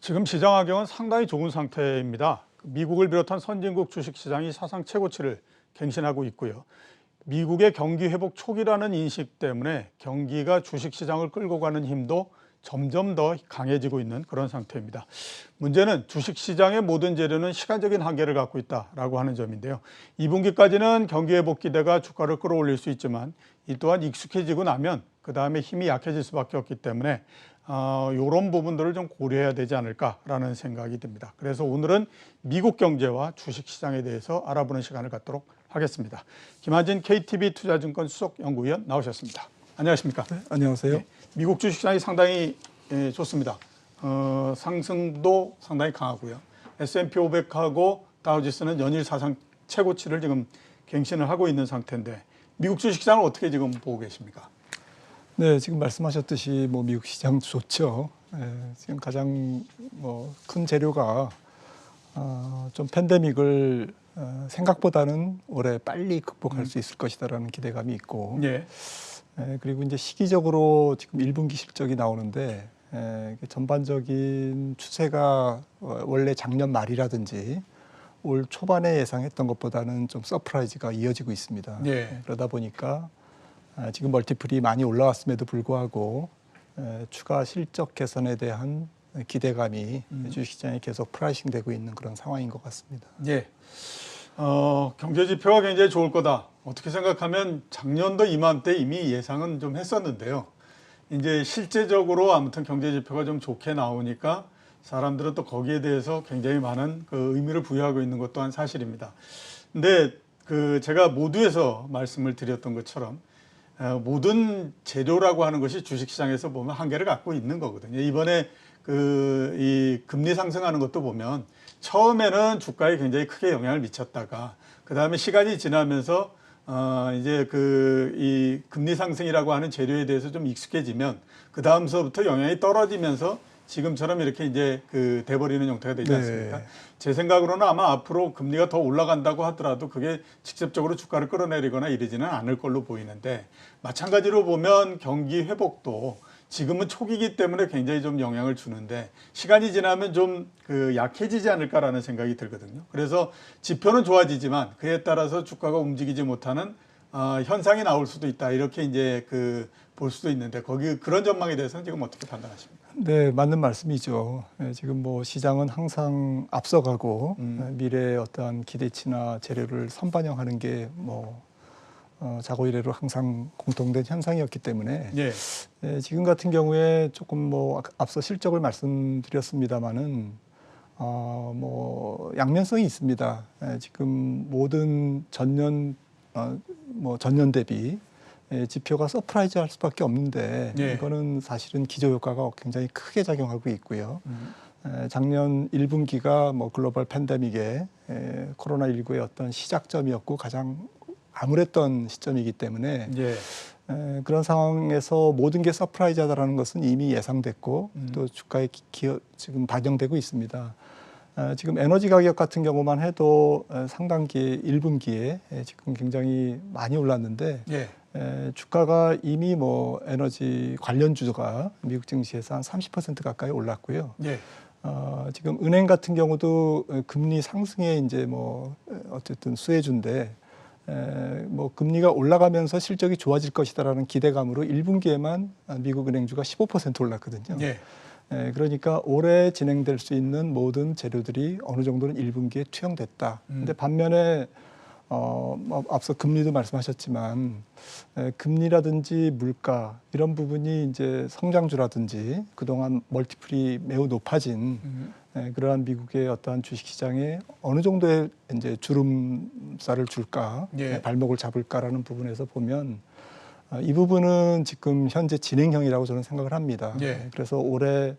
지금 시장 환경은 상당히 좋은 상태입니다. 미국을 비롯한 선진국 주식시장이 사상 최고치를 갱신하고 있고요. 미국의 경기 회복 초기라는 인식 때문에 경기가 주식시장을 끌고 가는 힘도 점점 더 강해지고 있는 그런 상태입니다. 문제는 주식시장의 모든 재료는 시간적인 한계를 갖고 있다라고 하는 점인데요. 2분기까지는 경기 회복 기대가 주가를 끌어올릴 수 있지만 이 또한 익숙해지고 나면 그 다음에 힘이 약해질 수밖에 없기 때문에 이런 부분들을 좀 고려해야 되지 않을까라는 생각이 듭니다. 그래서 오늘은 미국 경제와 주식시장에 대해서 알아보는 시간을 갖도록 하겠습니다. 김한진 KTB 투자증권 수석연구위원 나오셨습니다. 안녕하십니까? 네, 안녕하세요. 네, 미국 주식시장이 상당히 좋습니다. 상승도 상당히 강하고요. S&P 500하고 다우지수는 연일 사상 최고치를 지금 갱신을 하고 있는 상태인데 미국 주식시장을 어떻게 지금 보고 계십니까? 네, 지금 말씀하셨듯이 미국 시장 좋죠. 지금 가장 큰 재료가 좀 팬데믹을 생각보다는 올해 빨리 극복할 수 있을 것이다라는 기대감이 있고, 그리고 이제 시기적으로 지금 1분기 실적이 나오는데 전반적인 추세가 원래 작년 말이라든지 올 초반에 예상했던 것보다는 좀 서프라이즈가 이어지고 있습니다. 그러다 보니까 지금 멀티플이 많이 올라왔음에도 불구하고 추가 실적 개선에 대한 기대감이 주식시장에 계속 프라이싱되고 있는 그런 상황인 것 같습니다. 경제 지표가 굉장히 좋을 거다. 어떻게 생각하면 작년도 이맘때 이미 예상은 좀 했었는데요. 이제 실제적으로 아무튼 경제 지표가 좀 좋게 나오니까 사람들은 또 거기에 대해서 굉장히 많은 그 의미를 부여하고 있는 것 또한 사실입니다. 근데 제가 모두에서 말씀을 드렸던 것처럼 모든 재료라고 하는 것이 주식시장에서 보면 한계를 갖고 있는 거거든요. 이번에 이 금리 상승하는 것도 보면 처음에는 주가에 굉장히 크게 영향을 미쳤다가 그 다음에 시간이 지나면서 이제 이 금리 상승이라고 하는 재료에 대해서 좀 익숙해지면 그 다음서부터 영향이 떨어지면서 지금처럼 이렇게 이제 돼버리는 형태가 되지 않습니까? 제 생각으로는 아마 앞으로 금리가 더 올라간다고 하더라도 그게 직접적으로 주가를 끌어내리거나 이러지는 않을 걸로 보이는데 마찬가지로 보면 경기 회복도 지금은 초기이기 때문에 굉장히 좀 영향을 주는데 시간이 지나면 좀 약해지지 않을까라는 생각이 들거든요. 그래서 지표는 좋아지지만 그에 따라서 주가가 움직이지 못하는 현상이 나올 수도 있다. 이렇게 이제 볼 수도 있는데 그런 전망에 대해서는 지금 어떻게 판단하십니까? 네, 맞는 말씀이죠. 지금 시장은 항상 앞서가고 미래의 어떠한 기대치나 재료를 선반영하는 게 자고 이래로 항상 공통된 현상이었기 때문에 지금 같은 경우에 조금 앞서 실적을 말씀드렸습니다마는 양면성이 있습니다. 지금 모든 전년 대비 지표가 서프라이즈 할 수밖에 없는데 이거는 사실은 기저효과가 굉장히 크게 작용하고 있고요. 작년 1분기가 글로벌 팬데믹의 코로나19의 어떤 시작점이었고 가장 암울했던 시점이기 때문에 그런 상황에서 모든 게 서프라이즈하다라는 것은 이미 예상됐고 또 주가에 지금 반영되고 있습니다. 지금 에너지 가격 같은 경우만 해도 상반기 1분기에 지금 굉장히 많이 올랐는데 주가가 이미 에너지 관련 주가 미국 증시에서 한 30% 가까이 올랐고요. 지금 은행 같은 경우도 금리 상승에 이제 어쨌든 수혜주인데 금리가 올라가면서 실적이 좋아질 것이다라는 기대감으로 1분기에만 미국 은행주가 15% 올랐거든요. 그러니까 올해 진행될 수 있는 모든 재료들이 어느 정도는 1분기에 투영됐다. 근데 반면에 앞서 금리도 말씀하셨지만 금리라든지 물가 이런 부분이 이제 성장주라든지 그동안 멀티플이 매우 높아진 그러한 미국의 어떠한 주식시장에 어느 정도의 이제 주름살을 줄까, 발목을 잡을까라는 부분에서 보면 이 부분은 지금 현재 진행형이라고 저는 생각을 합니다. 그래서 올해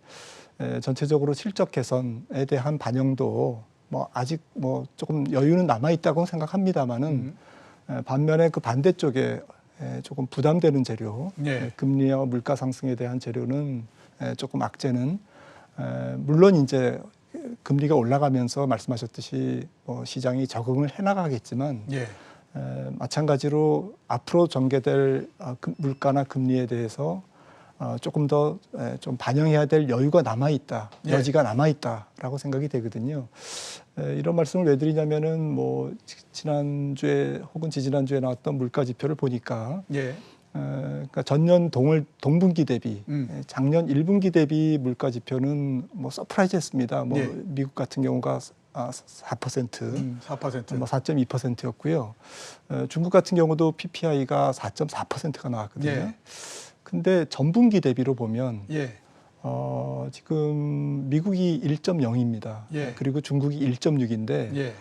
전체적으로 실적 개선에 대한 반영도 아직 조금 여유는 남아 있다고 생각합니다만은 반면에 그 반대쪽에 조금 부담되는 재료, 금리와 물가 상승에 대한 재료는 조금 악재는 물론 이제 금리가 올라가면서 말씀하셨듯이 시장이 적응을 해나가겠지만 마찬가지로 앞으로 전개될 물가나 금리에 대해서 조금 더 좀 반영해야 될 여유가 남아있다, 여지가 남아있다라고 생각이 되거든요. 이런 말씀을 왜 드리냐면은 뭐 지난주에 혹은 지지난주에 나왔던 물가 지표를 보니까 그러니까 전년 동분기 대비 작년 1분기 대비 물가 지표는 뭐 서프라이즈했습니다. 뭐 미국 같은 경우가 4%, 4%, 뭐 4.2%였고요. 중국 같은 경우도 PPI가 4.4%가 나왔거든요. 근데 전분기 대비로 보면 지금 미국이 1.0입니다. 그리고 중국이 1.6인데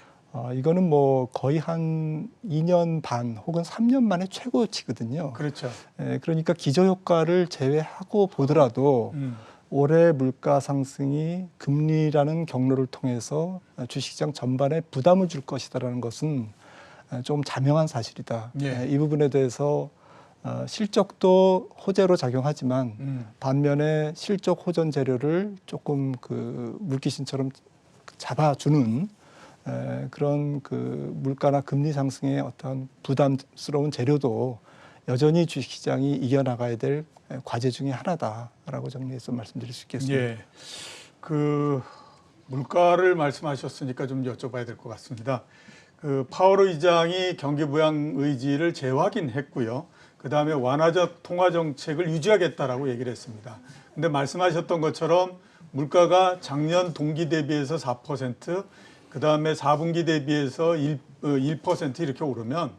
이거는 뭐 거의 한 2년 반 혹은 3년 만에 최고치거든요. 그렇죠. 그러니까 기저효과를 제외하고 보더라도 올해 물가 상승이 금리라는 경로를 통해서 주식시장 전반에 부담을 줄 것이다라는 것은 좀 자명한 사실이다. 이 부분에 대해서 실적도 호재로 작용하지만 반면에 실적 호전 재료를 조금 그 물귀신처럼 잡아주는 그런 그 물가나 금리 상승의 어떤 부담스러운 재료도 여전히 주식시장이 이겨나가야 될 과제 중에 하나다라고 정리해서 말씀드릴 수 있겠습니다. 그 물가를 말씀하셨으니까 좀 여쭤봐야 될 것 같습니다. 그 파월 의장이 경기 부양 의지를 재확인했고요. 그 다음에 완화적 통화 정책을 유지하겠다라고 얘기를 했습니다. 근데 말씀하셨던 것처럼 물가가 작년 동기 대비해서 4%, 그 다음에 4분기 대비해서 1% 이렇게 오르면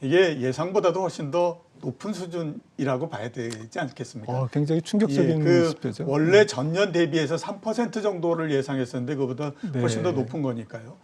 이게 예상보다도 훨씬 더 높은 수준이라고 봐야 되지 않겠습니까? 굉장히 충격적인 지표죠. 원래 전년 대비해서 3% 정도를 예상했었는데 그보다 훨씬 더 높은 거니까요.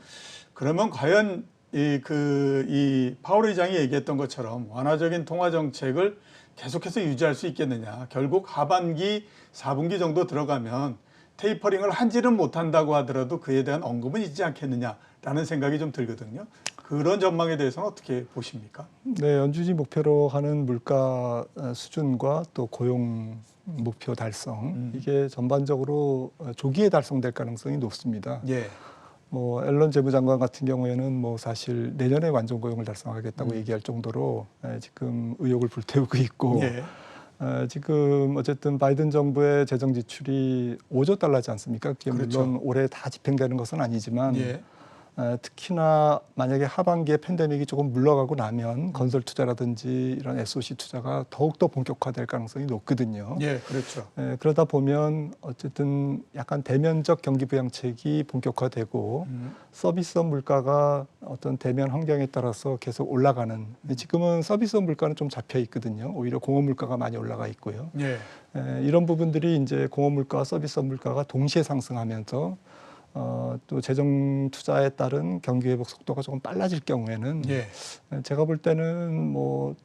그러면 과연 이 파월 의장이 얘기했던 것처럼 완화적인 통화 정책을 계속해서 유지할 수 있겠느냐. 결국 하반기 4분기 정도 들어가면 테이퍼링을 한지는 못한다고 하더라도 그에 대한 언급은 있지 않겠느냐라는 생각이 좀 들거든요. 그런 전망에 대해서는 어떻게 보십니까? 네, 연준이 목표로 하는 물가 수준과 또 고용 목표 달성 이게 전반적으로 조기에 달성될 가능성이 높습니다. 뭐 앨런 재무장관 같은 경우에는 뭐 사실 내년에 완전 고용을 달성하겠다고 얘기할 정도로 지금 의욕을 불태우고 있고 지금 어쨌든 바이든 정부의 재정 지출이 5조 달러지 않습니까? 그게 물론 올해 다 집행되는 것은 아니지만 특히나 만약에 하반기에 팬데믹이 조금 물러가고 나면 건설 투자라든지 이런 SOC 투자가 더욱더 본격화될 가능성이 높거든요. 그렇죠. 그러다 보면 어쨌든 약간 대면적 경기 부양책이 본격화되고 서비스업 물가가 어떤 대면 환경에 따라서 계속 올라가는 지금은 서비스업 물가는 좀 잡혀 있거든요. 오히려 공업 물가가 많이 올라가 있고요. 이런 부분들이 이제 공업 물가와 서비스업 물가가 동시에 상승하면서 또 재정 투자에 따른 경기 회복 속도가 조금 빨라질 경우에는 제가 볼 때는 뭐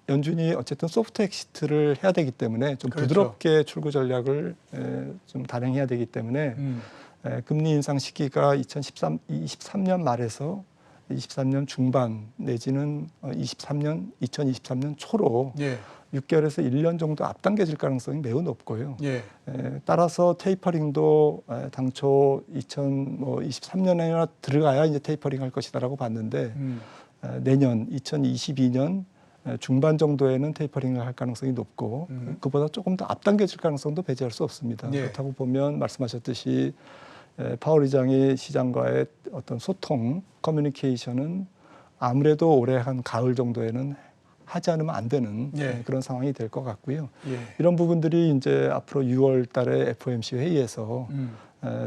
연준이 어쨌든 소프트 엑시트를 해야 되기 때문에 좀 부드럽게 출구 전략을 좀 단행해야 되기 때문에 금리 인상 시기가 2023년 말에서 23년 중반 내지는 2023년 초로 6개월에서 1년 정도 앞당겨질 가능성이 매우 높고요. 따라서 테이퍼링도 당초 2023년에나 들어가야 이제 테이퍼링 할 것이다라고 봤는데 내년 2022년 중반 정도에는 테이퍼링을 할 가능성이 높고 그보다 조금 더 앞당겨질 가능성도 배제할 수 없습니다. 그렇다고 보면 말씀하셨듯이 파월 의장이 시장과의 어떤 소통, 커뮤니케이션은 아무래도 올해 한 가을 정도에는 하지 않으면 안 되는 그런 상황이 될 것 같고요. 이런 부분들이 이제 앞으로 6월 달에 FOMC 회의에서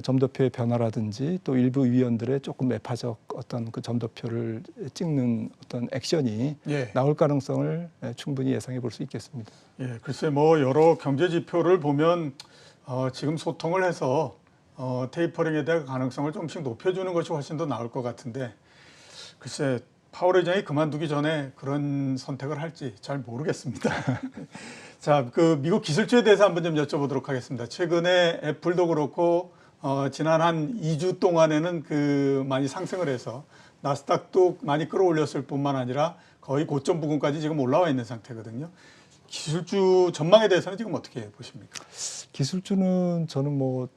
점도표의 변화라든지 또 일부 위원들의 조금 매파적 어떤 그 점도표를 찍는 어떤 액션이 나올 가능성을 충분히 예상해 볼 수 있겠습니다. 글쎄 뭐 여러 경제 지표를 보면 지금 소통을 해서 테이퍼링에 대한 가능성을 조금씩 높여주는 것이 훨씬 더 나을 것 같은데 글쎄 파월 의장이 그만두기 전에 그런 선택을 할지 잘 모르겠습니다. 자, 그 미국 기술주에 대해서 한번 좀 여쭤보도록 하겠습니다. 최근에 애플도 그렇고 지난 한 2주 동안에는 그 많이 상승을 해서 나스닥도 많이 끌어올렸을 뿐만 아니라 거의 고점 부근까지 지금 올라와 있는 상태거든요. 기술주 전망에 대해서는 지금 어떻게 보십니까? 기술주는 저는 뭐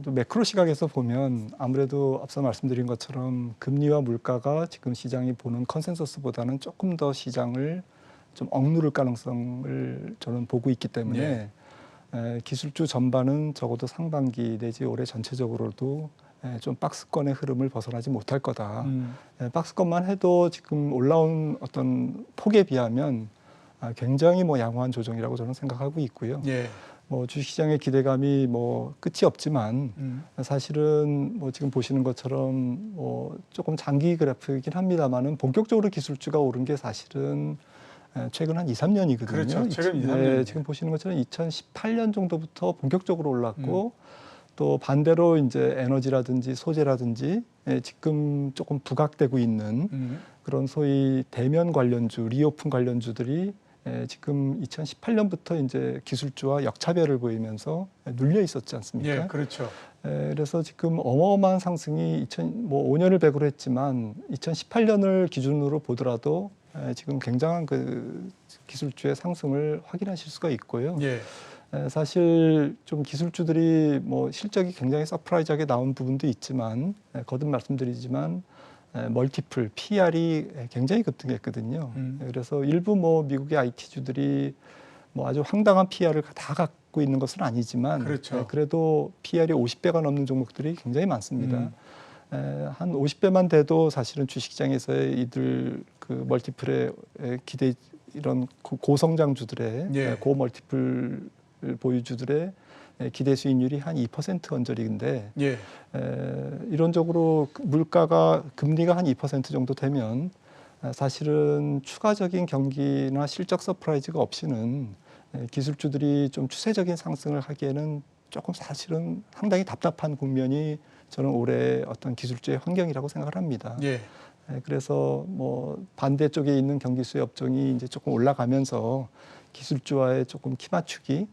매크로 시각에서 보면 아무래도 앞서 말씀드린 것처럼 금리와 물가가 지금 시장이 보는 컨센서스보다는 조금 더 시장을 좀 억누를 가능성을 저는 보고 있기 때문에 기술주 전반은 적어도 상반기 내지 올해 전체적으로도 좀 박스권의 흐름을 벗어나지 못할 거다. 박스권만 해도 지금 올라온 어떤 폭에 비하면 굉장히 뭐 양호한 조정이라고 저는 생각하고 있고요. 예. 뭐 주식시장의 기대감이 뭐 끝이 없지만 사실은 뭐 지금 보시는 것처럼 뭐 조금 장기 그래프이긴 합니다만은 본격적으로 기술주가 오른 게 사실은 최근 한 2, 3년이거든요. 그렇죠. 최근 2, 3년. 네, 지금 보시는 것처럼 2018년 정도부터 본격적으로 올랐고 또 반대로 이제 에너지라든지 소재라든지 지금 조금 부각되고 있는 그런 소위 대면 관련주, 리오픈 관련주들이 지금 2018년부터 이제 기술주와 역차별을 보이면서 눌려 있었지 않습니까? 예, 그렇죠. 그래서 지금 어마어마한 상승이 5년을 배후로 했지만 2018년을 기준으로 보더라도 지금 굉장한 그 기술주의 상승을 확인하실 수가 있고요. 예. 사실 좀 기술주들이 뭐 실적이 굉장히 서프라이즈하게 나온 부분도 있지만 거듭 말씀드리지만 멀티플, PR이 굉장히 급등했거든요. 그래서 일부 뭐 미국의 IT주들이 뭐 아주 황당한 PR을 다 갖고 있는 것은 아니지만 그렇죠. 그래도 PR이 50배가 넘는 종목들이 굉장히 많습니다. 한 50배만 돼도 사실은 주식시장에서의 이들 그 멀티플의 기대 이런 고성장주들의 예. 고멀티플 보유주들의 기대 수익률이 한 2% 언저리인데 예. 이론적으로 물가가 금리가 한 2% 정도 되면 사실은 추가적인 경기나 실적 서프라이즈가 없이는 기술주들이 좀 추세적인 상승을 하기에는 조금 사실은 상당히 답답한 국면이 저는 올해 어떤 기술주의 환경이라고 생각을 합니다. 예. 그래서 뭐 반대쪽에 있는 경기수의 업종이 이제 조금 올라가면서 기술주와의 조금 키 맞추기,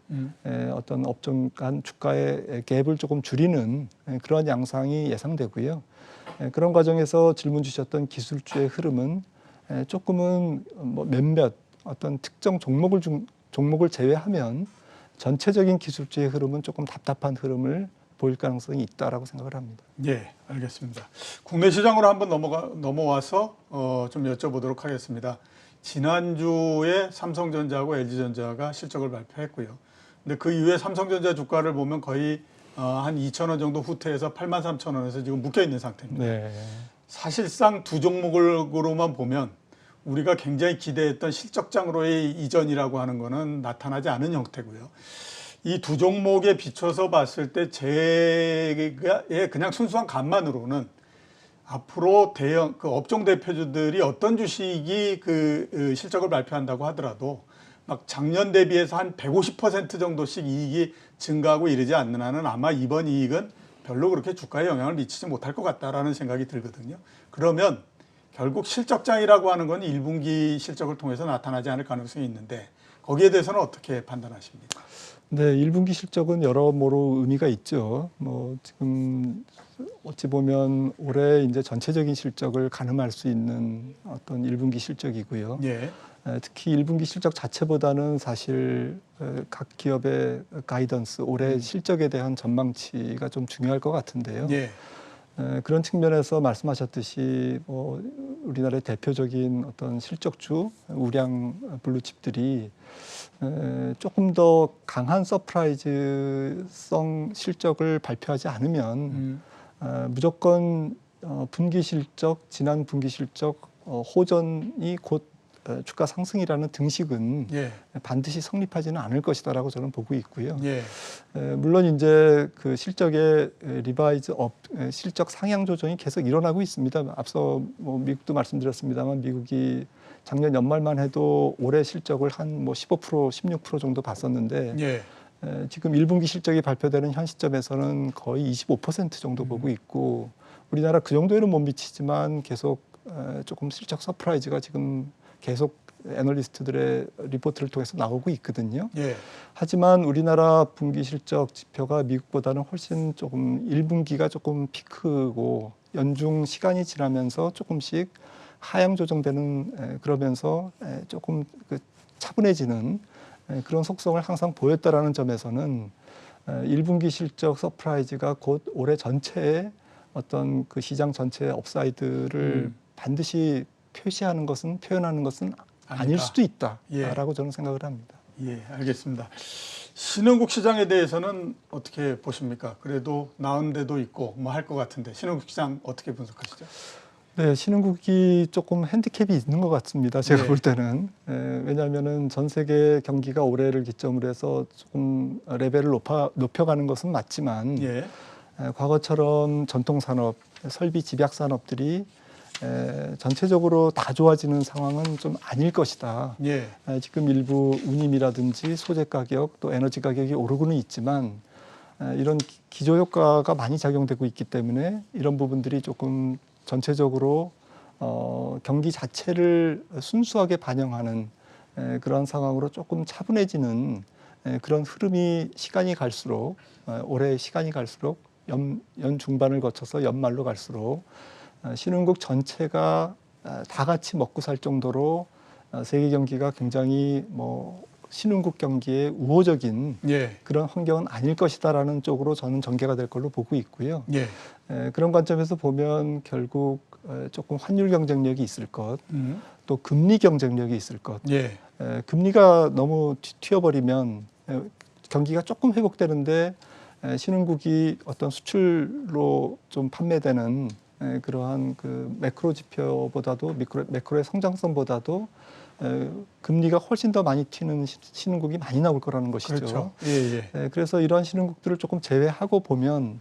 어떤 업종 간 주가의 갭을 조금 줄이는 그런 양상이 예상되고요. 그런 과정에서 질문 주셨던 기술주의 흐름은 조금은 뭐 몇몇 어떤 특정 종목을 제외하면 전체적인 기술주의 흐름은 조금 답답한 흐름을 보일 가능성이 있다라고 생각을 합니다. 예, 알겠습니다. 국내 시장으로 한번 넘어와서 좀 여쭤보도록 하겠습니다. 지난주에 삼성전자하고 LG전자가 실적을 발표했고요. 근데 그 이후에 삼성전자 주가를 보면 거의 한 2,000원 정도 후퇴해서 83,000원에서 지금 묶여 있는 상태입니다. 네. 사실상 두 종목으로만 보면 우리가 굉장히 기대했던 실적장으로의 이전이라고 하는 것은 나타나지 않은 형태고요. 이 두 종목에 비춰서 봤을 때 제가 그냥 순수한 감만으로는 앞으로 대형 그 업종 대표주들이 어떤 주식이 그 실적을 발표한다고 하더라도 막 작년 대비해서 한 150% 정도씩 이익이 증가하고 이르지 않는 한은 아마 이번 이익은 별로 그렇게 주가에 영향을 미치지 못할 것 같다라는 생각이 들거든요. 그러면 결국 실적장이라고 하는 건 1분기 실적을 통해서 나타나지 않을 가능성이 있는데 거기에 대해서는 어떻게 판단하십니까? 네, 1분기 실적은 여러모로 의미가 있죠. 뭐 지금 어찌 보면 올해 이제 전체적인 실적을 가늠할 수 있는 어떤 1분기 실적이고요. 예. 특히 1분기 실적 자체보다는 사실 각 기업의 가이던스, 올해 실적에 대한 전망치가 좀 중요할 것 같은데요. 예. 그런 측면에서 말씀하셨듯이 뭐 우리나라의 대표적인 어떤 실적주 우량 블루칩들이 조금 더 강한 서프라이즈성 실적을 발표하지 않으면 무조건 분기 실적, 지난 분기 실적 호전이 곧 주가 상승이라는 등식은 예. 반드시 성립하지는 않을 것이다라고 저는 보고 있고요. 예. 물론 이제 그 실적의 리바이즈 업, 실적 상향 조정이 계속 일어나고 있습니다. 앞서 뭐 미국도 말씀드렸습니다만 미국이 작년 연말만 해도 올해 실적을 한 뭐 15%, 16% 정도 봤었는데 예. 지금 1분기 실적이 발표되는 현 시점에서는 거의 25% 정도 보고 있고 우리나라 그 정도에는 못 미치지만 계속 조금 실적 서프라이즈가 지금 계속 애널리스트들의 리포트를 통해서 나오고 있거든요. 예. 하지만 우리나라 분기 실적 지표가 미국보다는 훨씬 조금 1분기가 조금 피크고 연중 시간이 지나면서 조금씩 하향 조정되는 그러면서 조금 그 차분해지는 그런 속성을 항상 보였다라는 점에서는 1분기 실적 서프라이즈가 곧 올해 전체의 어떤 그 시장 전체의 업사이드를 반드시 표현하는 것은 아닐 수도 있다라고 예. 저는 생각을 합니다. 예, 알겠습니다. 신흥국 시장에 대해서는 어떻게 보십니까? 그래도 나은 데도 있고 뭐 할 것 같은데 신흥국 시장 어떻게 분석하시죠? 네, 신흥국이 조금 핸디캡이 있는 것 같습니다. 제가 네. 볼 때는. 왜냐하면은 전 세계 경기가 올해를 기점으로 해서 조금 레벨을 높여가는 것은 맞지만 예. 과거처럼 전통 산업, 설비 집약 산업들이 전체적으로 다 좋아지는 상황은 좀 아닐 것이다. 예. 지금 일부 운임이라든지 소재 가격 또 에너지 가격이 오르고는 있지만 이런 기조 효과가 많이 작용되고 있기 때문에 이런 부분들이 조금 전체적으로 경기 자체를 순수하게 반영하는 그런 상황으로 조금 차분해지는 그런 흐름이 시간이 갈수록 올해 시간이 갈수록 연 중반을 거쳐서 연말로 갈수록 신흥국 전체가 다 같이 먹고 살 정도로 세계 경기가 굉장히 신흥국 경기에 우호적인 예. 그런 환경은 아닐 것이다라는 쪽으로 저는 전개가 될 걸로 보고 있고요. 예. 그런 관점에서 보면 결국 조금 환율 경쟁력이 있을 것, 또 금리 경쟁력이 있을 것. 예. 금리가 너무 튀어버리면 경기가 조금 회복되는데 신흥국이 어떤 수출로 좀 판매되는 그러한 그 매크로 지표보다도 매크로의 성장성보다도 금리가 훨씬 더 많이 튀는 신흥국이 많이 나올 거라는 것이죠. 그렇죠. 예, 예. 그래서 이러한 신흥국들을 조금 제외하고 보면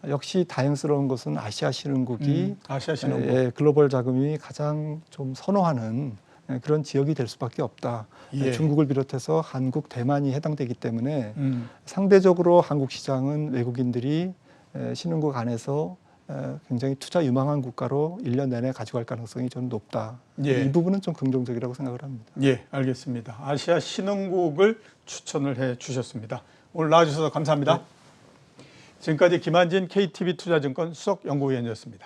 역시 다행스러운 것은 아시아 신흥국이 아시아 신흥국. 글로벌 자금이 가장 좀 선호하는 그런 지역이 될 수밖에 없다. 예. 중국을 비롯해서 한국, 대만이 해당되기 때문에 상대적으로 한국 시장은 외국인들이 신흥국 안에서 굉장히 투자 유망한 국가로 1년 내내 가져갈 가능성이 저는 높다. 예. 이 부분은 좀 긍정적이라고 생각을 합니다. 예, 알겠습니다. 아시아 신흥국을 추천을 해 주셨습니다. 오늘 나와주셔서 감사합니다. 네. 지금까지 김한진 KTB 투자증권 수석연구위원이었습니다.